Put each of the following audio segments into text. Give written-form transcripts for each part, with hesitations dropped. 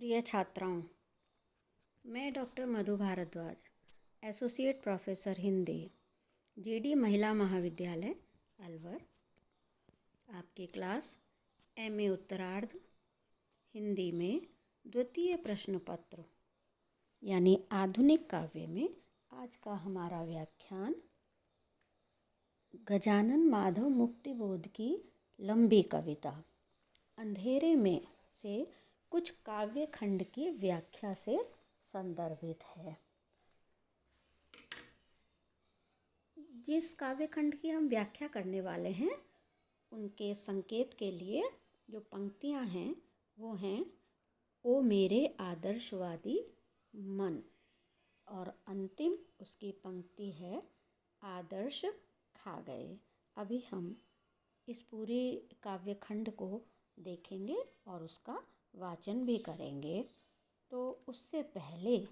प्रिय छात्राओं, मैं doctor Madhu Bhardwaj, associate professor Hindi, GD Mahila Mahavidyalaya Alwar, आपकी क्लास एमए उत्तरार्ध हिंदी में द्वितीय प्रश्न पत्र यानी आधुनिक काव्य में आज का हमारा व्याख्यान गजानन माधव मुक्तिबोध की लंबी कविता अंधेरे में से कुछ काव्य खंड की व्याख्या से संदर्भित है। जिस काव्य खंड की हम व्याख्या करने वाले हैं उनके संकेत के लिए जो पंक्तियां हैं वो हैं ओ मेरे आदर्शवादी मन, और अंतिम उसकी पंक्ति है आदर्श खा गए। अभी हम इस पूरे काव्य खंड को देखेंगे और उसका वाचन भी करेंगे। तो उससे पहले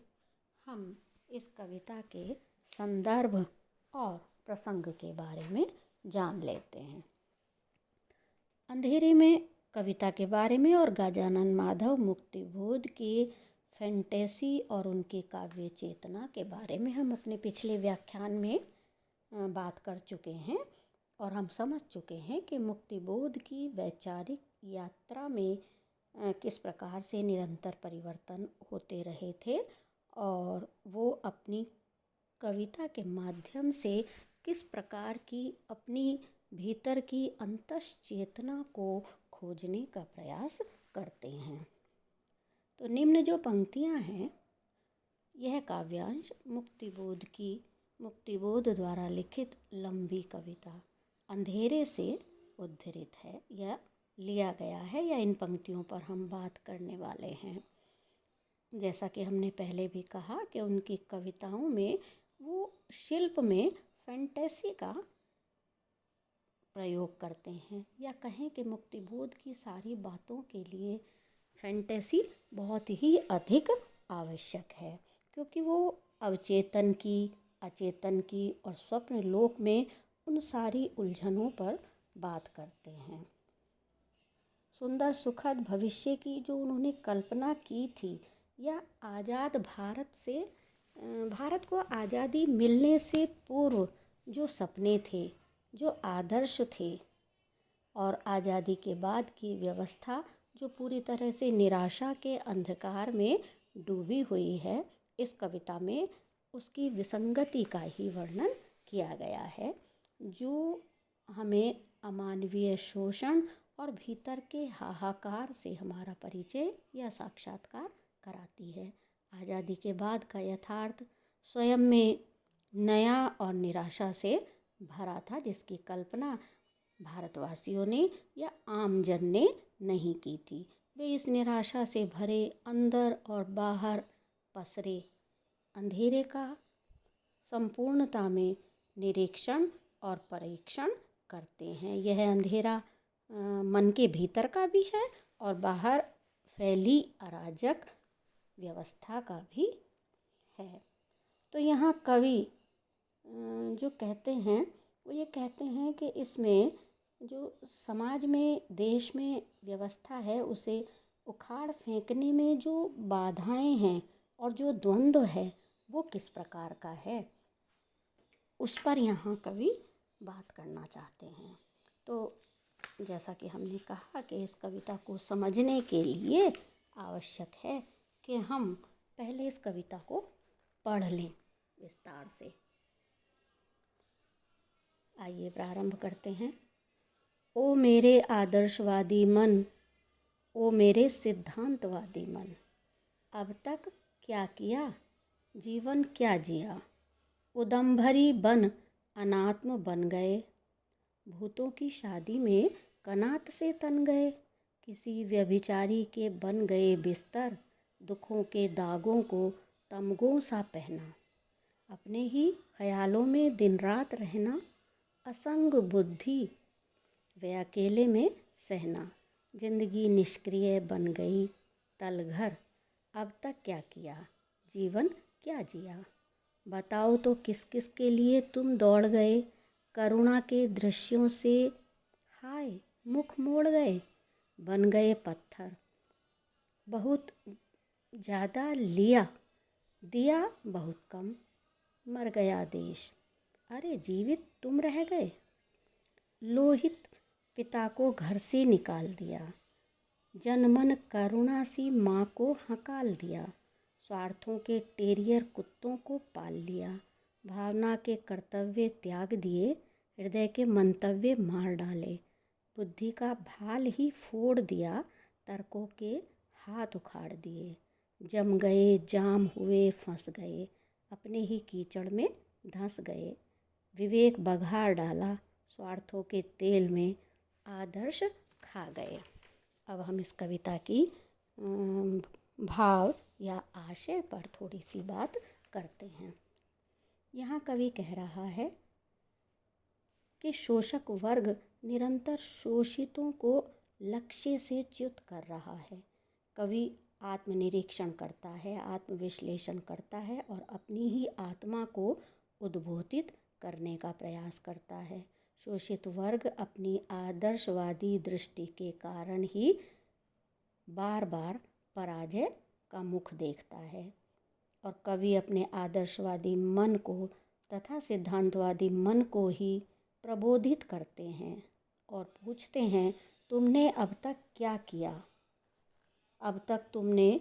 हम इस कविता के संदर्भ और प्रसंग के बारे में जान लेते हैं। अंधेरे में कविता के बारे में और गजानन माधव मुक्तिबोध की फैंटेसी और उनकी काव्य चेतना के बारे में हम अपने पिछले व्याख्यान में बात कर चुके हैं और हम समझ चुके हैं कि मुक्तिबोध की वैचारिक यात्रा में किस प्रकार से निरंतर परिवर्तन होते रहे थे और वो अपनी कविता के माध्यम से किस प्रकार की अपनी भीतर की अंतश्चेतना को खोजने का प्रयास करते हैं। तो निम्न जो पंक्तियां हैं यह काव्यांश मुक्तिबोध द्वारा लिखित लंबी कविता अंधेरे से उद्धृत है या लिया गया है, या इन पंक्तियों पर हम बात करने वाले हैं। जैसा कि हमने पहले भी कहा कि उनकी कविताओं में वो शिल्प में फैंटेसी का प्रयोग करते हैं, या कहें कि मुक्तिबोध की सारी बातों के लिए फैंटेसी बहुत ही अधिक आवश्यक है, क्योंकि वो अवचेतन की, अचेतन की और स्वप्न लोक में उन सारी उलझनों पर बात करते हैं। सुंदर सुखद भविष्य की जो उन्होंने कल्पना की थी, या आज़ाद भारत को आज़ादी मिलने से पूर्व जो सपने थे, जो आदर्श थे, और आज़ादी के बाद की व्यवस्था जो पूरी तरह से निराशा के अंधकार में डूबी हुई है, इस कविता में उसकी विसंगति का ही वर्णन किया गया है, जो हमें अमानवीय शोषण और भीतर के हाहाकार से हमारा परिचय या साक्षात्कार कराती है। आज़ादी के बाद का यथार्थ स्वयं में नया और निराशा से भरा था, जिसकी कल्पना भारतवासियों ने या आम जन ने नहीं की थी। वे इस निराशा से भरे अंदर और बाहर पसरे अंधेरे का संपूर्णता में निरीक्षण और परीक्षण करते हैं। यह अंधेरा मन के भीतर का भी है और बाहर फैली अराजक व्यवस्था का भी है। तो यहाँ कवि जो कहते हैं वो ये कहते हैं कि इसमें जो समाज में, देश में व्यवस्था है उसे उखाड़ फेंकने में जो बाधाएं हैं और जो द्वंद्व है वो किस प्रकार का है, उस पर यहाँ कवि बात करना चाहते हैं। तो जैसा कि हमने कहा कि इस कविता को समझने के लिए आवश्यक है कि हम पहले इस कविता को पढ़ लें विस्तार से। आइए प्रारंभ करते हैं। ओ मेरे आदर्शवादी मन, ओ मेरे सिद्धांतवादी मन, अब तक क्या किया, जीवन क्या जिया, उदंभरी बन अनात्म बन गए, भूतों की शादी में कनात से तन गए, किसी व्यभिचारी के बन गए बिस्तर, दुखों के दागों को तमगों सा पहना, अपने ही ख्यालों में दिन रात रहना, असंग बुद्धि वे अकेले में सहना, जिंदगी निष्क्रिय बन गई तलघर, अब तक क्या किया, जीवन क्या जिया, बताओ तो किस किस के लिए तुम दौड़ गए, करुणा के दृश्यों से हाय मुख मोड़ गए, बन गए पत्थर, बहुत ज़्यादा लिया, दिया बहुत कम, मर गया देश। अरे जीवित तुम रह गए। लोहित पिता को घर से निकाल दिया, जनमन करुणा सी माँ को हकाल दिया, स्वार्थों के टेरियर कुत्तों को पाल लिया, भावना के कर्तव्य त्याग दिए, हृदय के मंतव्य मार डाले, बुद्धि का भाल ही फोड़ दिया, तर्कों के हाथ उखाड़ दिए, जम गए, जाम हुए, फंस गए, अपने ही कीचड़ में धंस गए, विवेक बघार डाला, स्वार्थों के तेल में आदर्श खा गए। अब हम इस कविता की भाव या आशय पर थोड़ी सी बात करते हैं। यहाँ कवि कह रहा है कि शोषक वर्ग निरंतर शोषितों को लक्ष्य से च्युत कर रहा है। कवि आत्मनिरीक्षण करता है, आत्मविश्लेषण करता है और अपनी ही आत्मा को उद्बोधित करने का प्रयास करता है। शोषित वर्ग अपनी आदर्शवादी दृष्टि के कारण ही बार बार पराजय का मुख देखता है और कवि अपने आदर्शवादी मन को तथा सिद्धांतवादी मन को ही प्रबोधित करते हैं और पूछते हैं, तुमने अब तक क्या किया? अब तक तुमने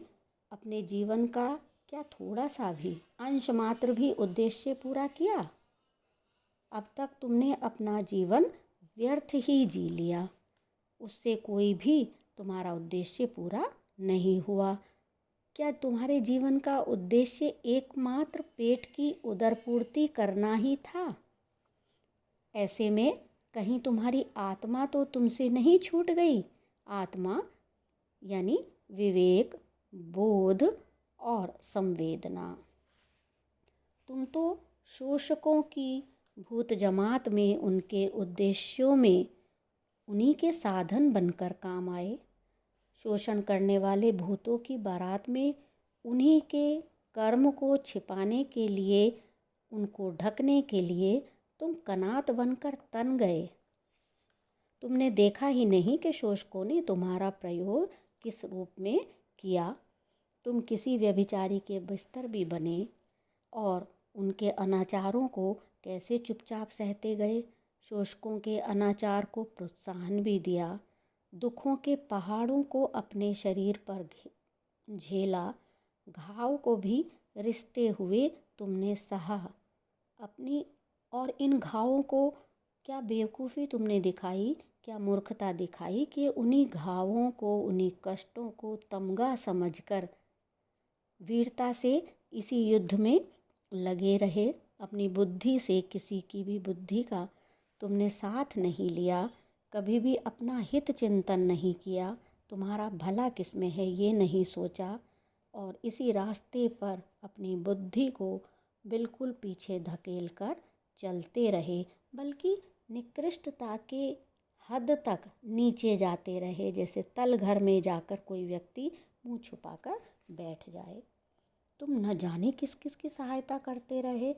अपने जीवन का क्या थोड़ा सा भी अंश मात्र भी उद्देश्य पूरा किया? अब तक तुमने अपना जीवन व्यर्थ ही जी लिया, उससे कोई भी तुम्हारा उद्देश्य पूरा नहीं हुआ। क्या तुम्हारे जीवन का उद्देश्य एकमात्र पेट की उदरपूर्ति करना ही था? ऐसे में कहीं तुम्हारी आत्मा तो तुमसे नहीं छूट गई? आत्मा यानी विवेक, बोध और संवेदना। तुम तो शोषकों की भूत जमात में, उनके उद्देश्यों में उन्हीं के साधन बनकर काम आए। शोषण करने वाले भूतों की बारात में उन्हीं के कर्म को छिपाने के लिए, उनको ढकने के लिए तुम कनात बनकर तन गए। तुमने देखा ही नहीं कि शोषकों ने तुम्हारा प्रयोग किस रूप में किया। तुम किसी व्यभिचारी के बिस्तर भी बने और उनके अनाचारों को कैसे चुपचाप सहते गए। शोषकों के अनाचार को प्रोत्साहन भी दिया, दुखों के पहाड़ों को अपने शरीर पर झेला, घाव को भी रिश्ते हुए तुमने सहा अपनी। और इन घावों को क्या बेवकूफ़ी तुमने दिखाई, क्या मूर्खता दिखाई कि उन्हीं घावों को, उन्हीं कष्टों को तमगा समझकर वीरता से इसी युद्ध में लगे रहे। अपनी बुद्धि से किसी की भी बुद्धि का तुमने साथ नहीं लिया, कभी भी अपना हित चिंतन नहीं किया, तुम्हारा भला किस में है ये नहीं सोचा और इसी रास्ते पर अपनी बुद्धि को बिल्कुल पीछे धकेल कर चलते रहे, बल्कि निकृष्टता के हद तक नीचे जाते रहे, जैसे तल घर में जाकर कोई व्यक्ति मुंह छुपाकर बैठ जाए। तुम न जाने किस किस की सहायता करते रहे।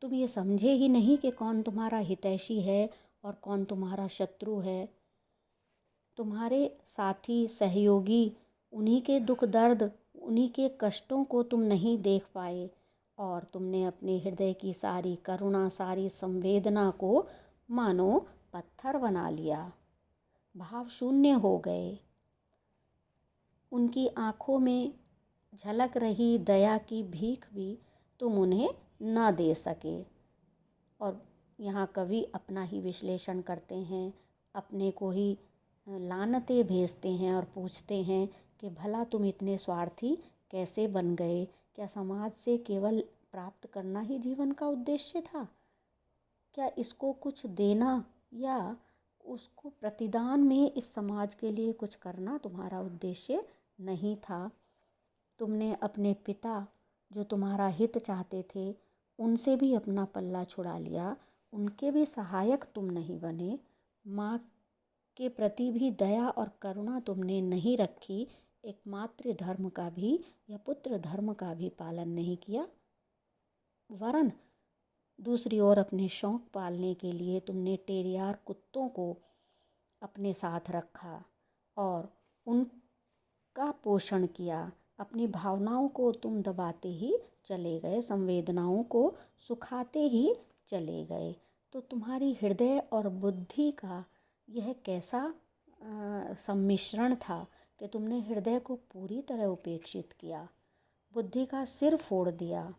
तुम ये समझे ही नहीं कि कौन तुम्हारा हितैषी है और कौन तुम्हारा शत्रु है। तुम्हारे साथी, सहयोगी, उन्हीं के दुख दर्द, उन्हीं के कष्टों को तुम नहीं देख पाए और तुमने अपने हृदय की सारी करुणा, सारी संवेदना को मानो पत्थर बना लिया। भाव शून्य हो गए। उनकी आँखों में झलक रही दया की भीख भी तुम उन्हें न दे सके। और यहाँ कवि अपना ही विश्लेषण करते हैं, अपने को ही लानतें भेजते हैं और पूछते हैं कि भला तुम इतने स्वार्थी कैसे बन गए? क्या समाज से केवल प्राप्त करना ही जीवन का उद्देश्य था? क्या इसको कुछ देना या उसको प्रतिदान में इस समाज के लिए कुछ करना तुम्हारा उद्देश्य नहीं था? तुमने अपने पिता, जो तुम्हारा हित चाहते थे, उनसे भी अपना पल्ला छुड़ा लिया, उनके भी सहायक तुम नहीं बने। माँ के प्रति भी दया और करुणा तुमने नहीं रखी, एक मातृ धर्म का भी या पुत्र धर्म का भी पालन नहीं किया, वरन दूसरी ओर अपने शौक पालने के लिए तुमने टेरियार कुत्तों को अपने साथ रखा और उनका पोषण किया, अपनी भावनाओं को तुम दबाते ही चले गए, संवेदनाओं को सुखाते ही चले गए। तो तुम्हारी हृदय और बुद्धि का यह कैसा सम्मिश्रण था कि तुमने हृदय को पूरी तरह उपेक्षित किया, बुद्धि का सिर फोड़ दिया,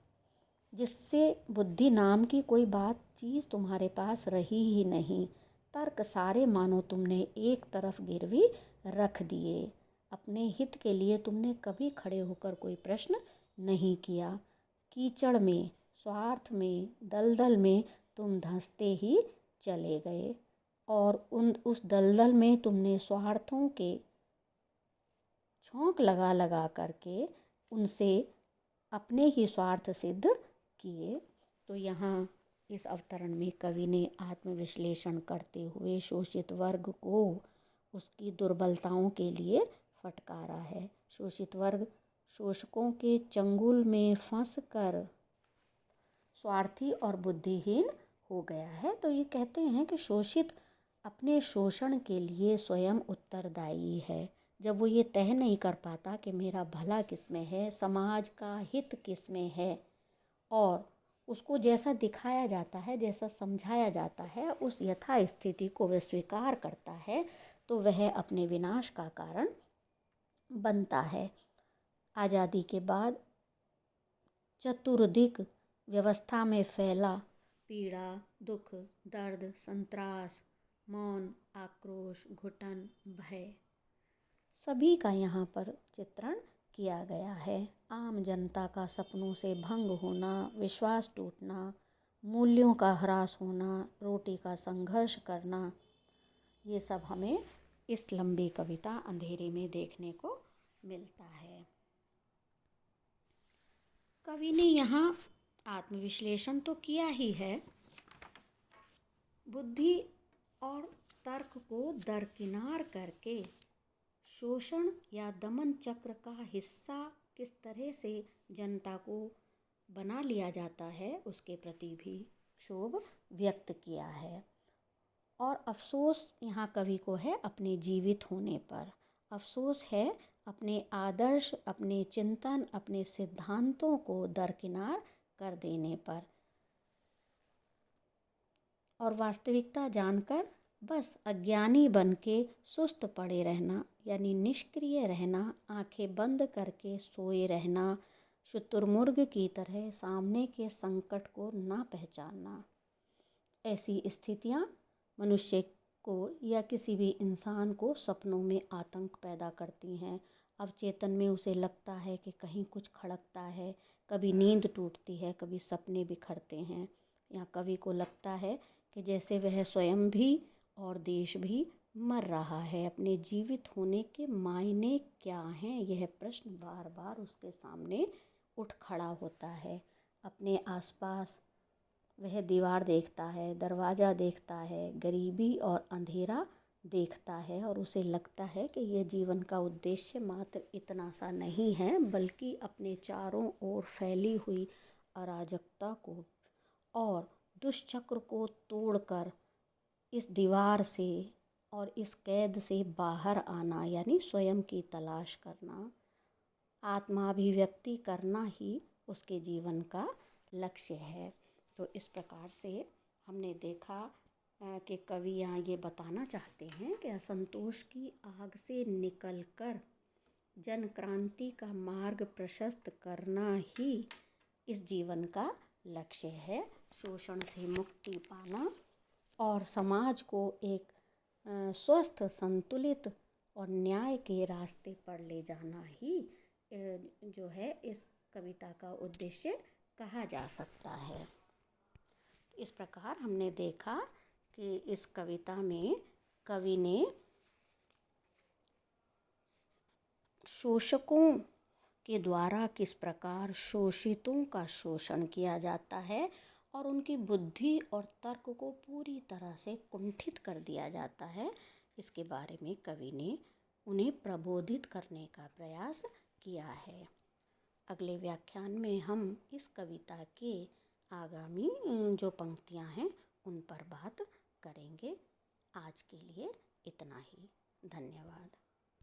जिससे बुद्धि नाम की कोई बात चीज़ तुम्हारे पास रही ही नहीं। तर्क सारे मानो तुमने एक तरफ गिरवी रख दिए। अपने हित के लिए तुमने कभी खड़े होकर कोई प्रश्न नहीं किया। कीचड़ में, स्वार्थ में, दलदल में तुम धंसते ही चले गए और उस दलदल में तुमने स्वार्थों के छौंक लगा लगा करके उनसे अपने ही स्वार्थ सिद्ध किए। तो यहाँ इस अवतरण में कवि ने आत्मविश्लेषण करते हुए शोषित वर्ग को उसकी दुर्बलताओं के लिए फटकारा है। शोषित वर्ग शोषकों के चंगुल में फंसकर स्वार्थी और बुद्धिहीन हो गया है। तो ये कहते हैं कि शोषित अपने शोषण के लिए स्वयं उत्तरदायी है। जब वो ये तय नहीं कर पाता कि मेरा भला किस में है, समाज का हित किस में है, और उसको जैसा दिखाया जाता है, जैसा समझाया जाता है, उस यथा स्थिति को वह स्वीकार करता है, तो वह अपने विनाश का कारण बनता है। आज़ादी के बाद चतुर्दिक व्यवस्था में फैला पीड़ा, दुख, दर्द, संत्रास, मौन, आक्रोश, घुटन, भय, सभी का यहाँ पर चित्रण किया गया है। आम जनता का सपनों से भंग होना, विश्वास टूटना, मूल्यों का ह्रास होना, रोटी का संघर्ष करना, ये सब हमें इस लंबी कविता अंधेरे में देखने को मिलता है। कवि ने यहाँ आत्मविश्लेषण तो किया ही है, बुद्धि और तर्क को दरकिनार करके शोषण या दमन चक्र का हिस्सा किस तरह से जनता को बना लिया जाता है उसके प्रति भी क्षोभ व्यक्त किया है। और अफसोस यहाँ कवि को है अपने जीवित होने पर, अफसोस है अपने आदर्श, अपने चिंतन, अपने सिद्धांतों को दरकिनार कर देने पर, और वास्तविकता जानकर बस अज्ञानी बन के सुस्त पड़े रहना, यानी निष्क्रिय रहना, आंखें बंद करके सोए रहना, शुतुरमुर्ग की तरह सामने के संकट को ना पहचानना। ऐसी स्थितियाँ मनुष्य को या किसी भी इंसान को सपनों में आतंक पैदा करती हैं। अवचेतन में उसे लगता है कि कहीं कुछ खड़कता है, कभी नींद टूटती है, कभी सपने बिखरते हैं। यहाँ कवि को लगता है कि जैसे वह स्वयं भी और देश भी मर रहा है। अपने जीवित होने के मायने क्या हैं, यह प्रश्न बार बार उसके सामने उठ खड़ा होता है। अपने आसपास वह दीवार देखता है, दरवाज़ा देखता है, गरीबी और अंधेरा देखता है, और उसे लगता है कि यह जीवन का उद्देश्य मात्र इतना सा नहीं है, बल्कि अपने चारों ओर फैली हुई अराजकता को और दुष्चक्र को तोड़कर इस दीवार से और इस कैद से बाहर आना, यानी स्वयं की तलाश करना, आत्माभिव्यक्ति करना ही उसके जीवन का लक्ष्य है। तो इस प्रकार से हमने देखा कि कवि यहाँ ये बताना चाहते हैं कि असंतोष की आग से निकलकर जन क्रांति का मार्ग प्रशस्त करना ही इस जीवन का लक्ष्य है। शोषण से मुक्ति पाना और समाज को एक स्वस्थ, संतुलित और न्याय के रास्ते पर ले जाना ही जो है इस कविता का उद्देश्य कहा जा सकता है। इस प्रकार हमने देखा कि इस कविता में कवि ने शोषकों के द्वारा किस प्रकार शोषितों का शोषण किया जाता है और उनकी बुद्धि और तर्क को पूरी तरह से कुंठित कर दिया जाता है, इसके बारे में कवि ने उन्हें प्रबोधित करने का प्रयास किया है। अगले व्याख्यान में हम इस कविता के आगामी जो पंक्तियां हैं उन पर बात करेंगे। आज के लिए इतना ही। धन्यवाद।